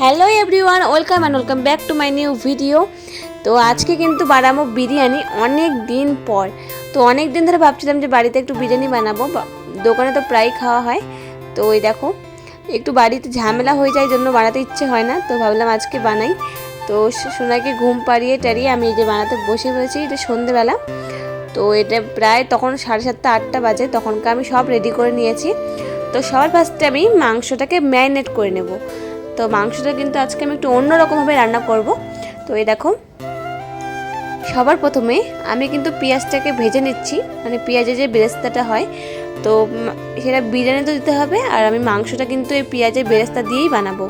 Hello everyone, welcome back to my new video. তো আজকে কিন্তু বানাবো বিরিয়ানি অনেক দিন পর। তো অনেক দিন ধরে ভাবছিলাম যে বাড়িতে একটু বিরিয়ানি বানাবো, দোকানে তো প্রায় খাওয়া হয়। তো ওই দেখো একটু বাড়িতে ঝামেলা হয়ে যায়, জন্য বানাতে ইচ্ছে হয় না। তো ভাবলাম আজকে বানাই। তো সোনাকে ঘুম পাড়িয়ে টাড়িয়ে আমি এই যে বানাতে বসে পড়েছি। এটা সন্ধেবেলা, তো এটা প্রায় তখন 7:30 8টা বাজে। তখনকে আমি সব রেডি করে নিয়েছি। তো সবার ফার্স্টে আমি মাংসটাকে ম্যারিনেট করে নেব। তো মাংসটা কিন্তু আজকে আমি একটু অন্যরকমভাবে রান্না করব। তো এই দেখো সবার প্রথমে আমি কিন্তু পেঁয়াজটাকে ভেজে নিচ্ছি, মানে পেঁয়াজের যে বেরেস্তাটা হয়, তো সেটা বিরিয়ানিতে দিতে হবে। আর আমি মাংসটা কিন্তু এই পেঁয়াজের বেরেস্তা দিয়েই বানাবো,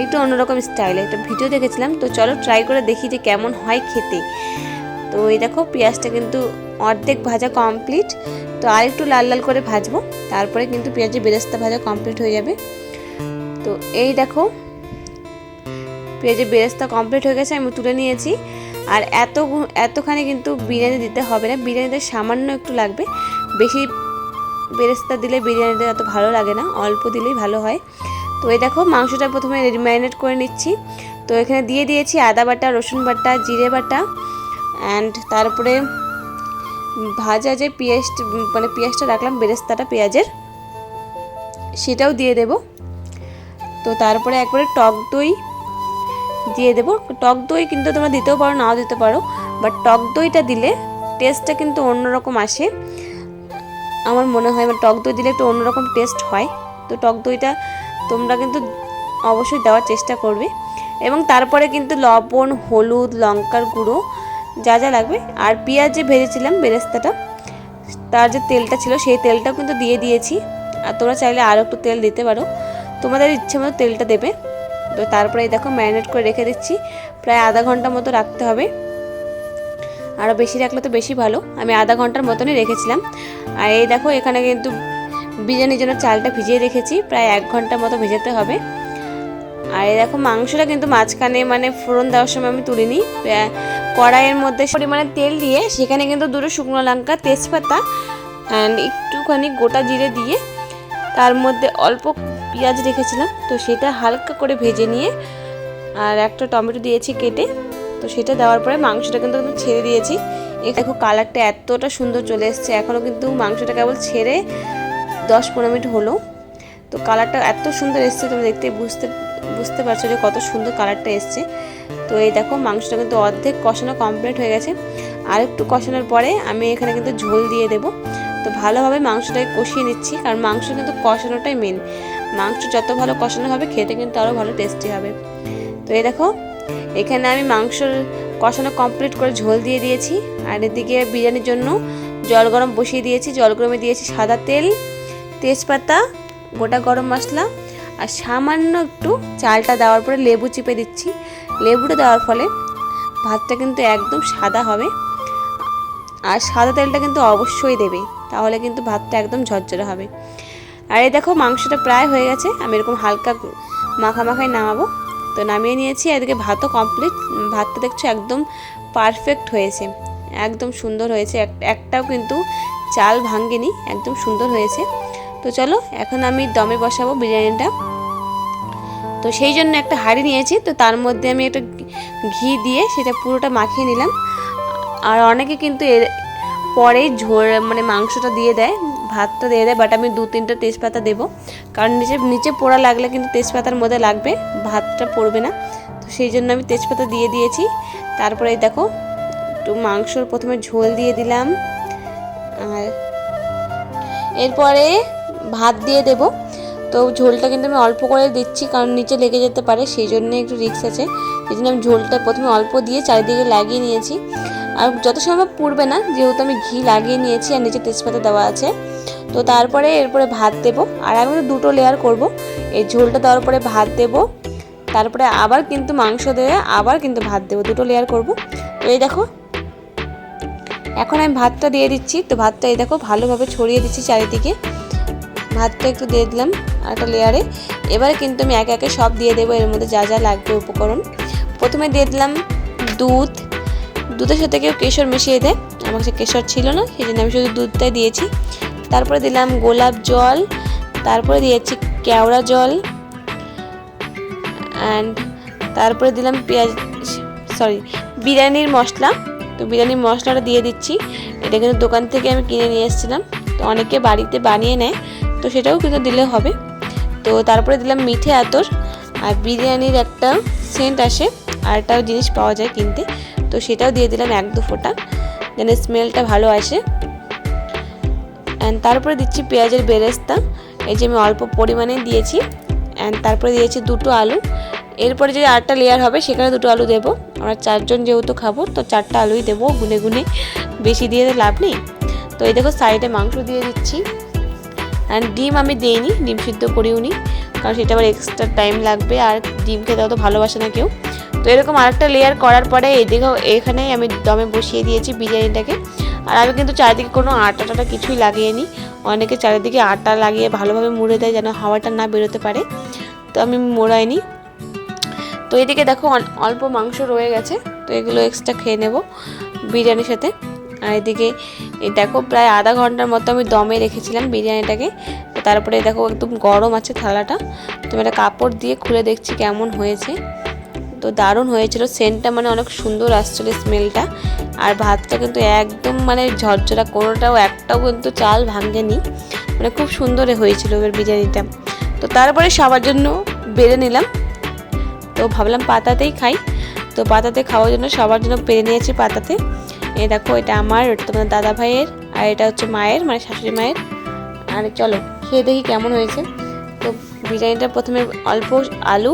একটু অন্যরকম স্টাইলে। একটা ভিডিও দেখেছিলাম, তো চলো ট্রাই করে দেখি যে কেমন হয় খেতে। তো এই দেখো পেঁয়াজটা কিন্তু অর্ধেক ভাজা কমপ্লিট। তো আর একটু লাল লাল করে ভাজবো, তারপরে কিন্তু পেঁয়াজের বেরেস্তা ভাজা কমপ্লিট হয়ে যাবে। তো এই দেখো পেঁয়াজের বেরেস্তা কমপ্লিট হয়ে গেছে, আমি তুলে নিয়েছি। আর এতখানি কিন্তু বিরিয়ানি দিতে হবে না, বিরিয়ানিতে সামান্য একটু লাগবে। বেশি বেরেস্তা দিলে বিরিয়ানিতে এত ভালো লাগে না, অল্প দিলেই ভালো হয়। তো এই দেখো মাংসটা প্রথমে ম্যারিনেট করে নিচ্ছি। তো এখানে দিয়ে দিয়েছি আদা বাটা, রসুন বাটা, জিরে বাটা, অ্যান্ড তারপরে ভাজা যে পেঁয়াজটা রাখলাম, বেরেস্তাটা পেঁয়াজের, সেটাও দিয়ে দেব। তো তারপরে একবারে টক দই দিয়ে দেবো। টক দই কিন্তু তোমরা দিতেও পারো, নাও দিতে পারো, বাট টক দইটা দিলে টেস্টটা কিন্তু অন্যরকম আসে আমার মনে হয়। টক দই দিলে একটু অন্যরকম টেস্ট হয়। তো টক দইটা তোমরা কিন্তু অবশ্যই দেওয়ার চেষ্টা করবে। এবং তারপরে কিন্তু লবণ, হলুদ, লঙ্কার গুঁড়ো যা যা লাগবে, আর পেঁয়াজ যে ভেজেছিলাম বেরেস্তাটা, তার যে তেলটা ছিল সেই তেলটাও কিন্তু দিয়ে দিয়েছি। আর তোমরা চাইলে আরও একটু তেল দিতে পারো, তোমাদের ইচ্ছে মতো তেলটা দেবে। তো তারপরে এই দেখো ম্যারিনেট করে রেখে দিচ্ছি, প্রায় আধা ঘন্টা মতো রাখতে হবে। আরও বেশি রাখলে তো বেশি ভালো, আমি আধা ঘন্টার মতনই রেখেছিলাম। আর এই দেখো এখানে কিন্তু বিরিয়ানির জন্য চালটা ভিজিয়ে রেখেছি, প্রায় 1 ঘন্টার মতো ভেজাতে হবে। আর এই দেখো মাংসটা কিন্তু মাঝখানে মানে ফোড়ন দেওয়ার সময় আমি তুলিনি, কড়াইয়ের মধ্যে পরিমাণে তেল দিয়ে সেখানে কিন্তু 2টো শুকনো লঙ্কা, তেজপাতা অ্যান্ড একটুখানি গোটা জিরে দিয়ে তার মধ্যে অল্প পেঁয়াজ রেখেছিলাম, তো সেটা হালকা করে ভেজে নিয়ে আর একটা টমেটো দিয়েছি কেটে। তো সেটা দেওয়ার পরে মাংসটা কিন্তু আমি ছেড়ে দিয়েছি। দেখো কালারটা এতটা সুন্দর চলে এসছে, এখনও কিন্তু মাংসটা কেবল ছেড়ে 10-15 মিনিট হলো। তো কালারটা এত সুন্দর এসছে, তুমি দেখতে বুঝতে পারছো যে কত সুন্দর কালারটা এসছে। তো এই দেখো মাংসটা কিন্তু অর্ধেক কষানো কমপ্লিট হয়ে গেছে। আর একটু কষানোর পরে আমি এখানে কিন্তু ঝোল দিয়ে দেবো। তো ভালোভাবে মাংসটাকে কষিয়ে নিচ্ছি, কারণ মাংস কিন্তু কষানোটাই মেন। মাংস যত ভালো কষানো হবে খেতে কিন্তু আরও ভালো টেস্টি হবে। তো এই দেখো এখানে আমি মাংসর কষানো কমপ্লিট করে ঝোল দিয়ে দিয়েছি। আর এদিকে বিরিয়ানির জন্য জল গরম বসিয়ে দিয়েছি। জল গরমে দিয়েছি সাদা তেল, তেজপাতা, গোটা গরম মশলা, আর সামান্য একটু চালটা দেওয়ার পরে লেবু চিপে দিচ্ছি। লেবুটা দেওয়ার ফলে ভাতটা কিন্তু একদম সাদা হবে। আর সাদা তেলটা কিন্তু অবশ্যই দেবে, তাহলে কিন্তু ভাতটা একদম ঝরঝরে হবে। আর এই দেখো মাংসটা প্রায় হয়ে গেছে, আমি এরকম হালকা মাখাই নামাবো। তো নামিয়ে নিয়েছি। এদিকে ভাতও কমপ্লিট, ভাতটা দেখছো একদম পারফেক্ট হয়েছে, একদম সুন্দর হয়েছে, একটাও কিন্তু চাল ভাঙেনি, একদম সুন্দর হয়েছে। তো চলো এখন আমি দমে বসাবো বিরিয়ানিটা। তো সেই জন্য একটা হাঁড়ি নিয়েছি, তো তার মধ্যে আমি একটা ঘি দিয়ে সেটা পুরোটা মাখিয়ে নিলাম। আর অনেকে কিন্তু পরেই মানে মাংসটা দিয়ে দেয়, ভাতটা দিয়ে দেয়, বাট আমি 2-3টা তেজপাতা দেবো, কারণ নিচে পোড়া লাগলে কিন্তু তেজপাতার মধ্যে লাগবে, ভাতটা পড়বে না। তো সেই জন্য আমি তেজপাতা দিয়ে দিয়েছি। তারপরে দেখো একটু মাংসর প্রথমে ঝোল দিয়ে দিলাম, আর এরপরে ভাত দিয়ে দেব। তো ঝোলটা কিন্তু আমি অল্প করে দিচ্ছি, কারণ নিচে লেগে যেতে পারে, সেই জন্য একটু রিস্ক আছে। সেই জন্য আমি ঝোলটা প্রথমে অল্প দিয়ে চারিদিকে লাগিয়ে নিয়েছি। আর যত সম্ভব পুড়বে না, যেহেতু আমি ঘি লাগিয়ে নিয়েছি আর নিচে তেজপাতা দেওয়া আছে। তো তারপরে এরপরে ভাত দেবো, আর আমি তো 2টো লেয়ার করব। এই ঝোলটা দেওয়ার পরে ভাত দেবো, তারপরে আবার কিন্তু মাংস দিয়ে আবার কিন্তু ভাত দেবো, 2টো লেয়ার করব। তো এই দেখো এখন আমি ভাতটা দিয়ে দিচ্ছি। তো ভাতটা এই দেখো ভালোভাবে ছড়িয়ে দিচ্ছি চারিদিকে, ভাতটা একটু দিয়ে দিলাম একটা লেয়ারে। এবারে কিন্তু আমি একে একে সব দিয়ে দেবো, এর মধ্যে যা যা লাগবে উপকরণ। প্রথমে দিয়ে দিলাম দুধের সাথে কেউ কেশর মিশিয়ে দেয়, আমার কাছে কেশর ছিল না, সেই জন্য আমি শুধু দুধটাই দিয়েছি। তারপরে দিলাম গোলাপ জল, তারপরে দিয়েছি কেওড়া জল, অ্যান্ড তারপরে দিলাম বিরিয়ানির মশলা। তো বিরিয়ানির মশলাটা দিয়ে দিচ্ছি। এটা কিন্তু দোকান থেকে আমি কিনে নিয়ে এসেছিলাম, তো অনেকে বাড়িতে বানিয়ে নেয়, তো সেটাও কিন্তু দিলে হবে। তো তারপরে দিলাম মিঠে আতর, আর বিরিয়ানির একটা সেন্ট আসে আর একটাও জিনিস পাওয়া যায় কিনতে, তো সেটাও দিয়ে দিলাম 1-2 ফোঁটা, যেন স্মেলটা ভালো আসে। অ্যান্ড তারপরে দিচ্ছি পেঁয়াজের বেরেস্তা, এই যে আমি অল্প পরিমাণে দিয়েছি। অ্যান্ড তারপরে দিয়েছি 2টো আলু। এরপরে যে 8টা লেয়ার হবে সেখানে 2টো আলু দেবো। আমরা 4 জন যেহেতু খাবো, তো 4টা আলুই দেবো, গুনে গুনে, বেশি দিয়ে তো লাভ নেই। তো এই দেখো সাইডে মাংস দিয়ে দিচ্ছি। অ্যান্ড ডিম আমি দিইনি, ডিম সিদ্ধ করিও নি, কারণ সেটা আবার এক্সট্রা টাইম লাগবে, আর ডিম খেতে অত ভালোবাসে না কেউ। তো এরকম আরেকটা লেয়ার করার পরে এদিকেও এখানেই আমি দমে বসিয়ে দিয়েছি বিরিয়ানিটাকে। আর আমি কিন্তু চারিদিকে কোনো আটা টাটা কিছুই লাগিয়ে নিই। অনেকে চারিদিকে আটা লাগিয়ে ভালোভাবে মুড়ে দেয় যেন হাওয়াটা না বেরোতে পারে, তো আমি মোড়াইনি। তো এদিকে দেখো অল্প মাংস রয়ে গেছে, তো এগুলো এক্সট্রা খেয়ে নেব বিরিয়ানির সাথে। আর এদিকে দেখো প্রায় আধা ঘন্টার মতো আমি দমে রেখেছিলাম বিরিয়ানিটাকে। তো তারপরে দেখো একদম গরম আছে থালাটা, তো একটা কাপড় দিয়ে খুলে দেখছি কেমন হয়েছে। তো দারুণ হয়েছিল, সেন্টটা মানে অনেক সুন্দর আসছিল স্মেলটা। আর ভাতটা কিন্তু একদম মানে ঝরঝরা, কোনোটাও একটাও কিন্তু চাল ভাঙেনি, মানে খুব সুন্দর হয়েছিল এবার বিরিয়ানিটা। তো তারপরে সবার জন্য বেড়ে নিলাম, তো ভাবলাম পাতাতেই খাই, তো পাতাতে খাওয়ার জন্য সবার জন্য পেরে নিয়েছি পাতাতে। এই দেখো এটা আমার, ওটা তোমার দাদা ভাইয়ের, আর এটা হচ্ছে মায়ের, মানে শাশুড়ি মায়ের। আর চলো খেয়ে দেখি কেমন হয়েছে। তো বিরিয়ানিটা প্রথমে অল্প আলু,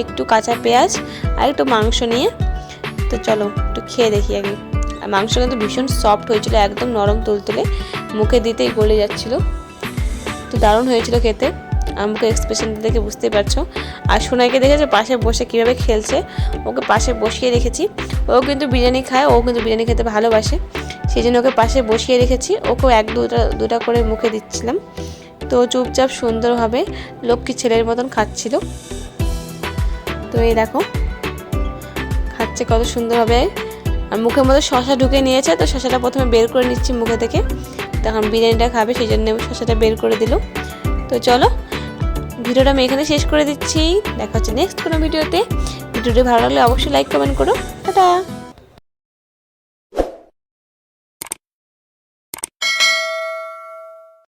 একটু কাঁচা পেঁয়াজ আর একটু মাংস নিয়ে, তো চলো একটু খেয়ে দেখি আগে। আর মাংস কিন্তু ভীষণ সফট হয়েছিল, একদম নরম তুলতুলে, মুখে দিতেই গলে যাচ্ছিল। তো দারুণ হয়েছিল খেতে, আমাকে এক্সপ্রেশনটা দেখে বুঝতেই পারছো। আর সোনাইকে দেখেছো পাশে বসে কীভাবে খেলছে, ওকে পাশে বসিয়ে রেখেছি। ও কিন্তু বিরিয়ানি খায়, ও কিন্তু বিরিয়ানি খেতে ভালোবাসে, সেই জন্য ওকে পাশে বসিয়ে রেখেছি। ওকেও 1-2টা করে মুখে দিচ্ছিলাম, তো চুপচাপ সুন্দরভাবে লক্ষ্মী ছেলের মতন খাচ্ছিল। তো এই দেখো খাচ্ছে কত সুন্দরভাবে, আর মুখের মধ্যে শশা ঢুকে নিয়েছে, তো শশাটা প্রথমে বের করে নিচ্ছি মুখে থেকে, তখন বিরিয়ানিটা খাবে সেই জন্য শশাটা বের করে দিল। তো চলো ভিডিওটা আমি এখানে শেষ করে দিচ্ছি, দেখা হচ্ছে নেক্সট কোনো ভিডিওতে। ভিডিওটি ভালো লাগলে অবশ্যই লাইক কমেন্ট করো। টাটা।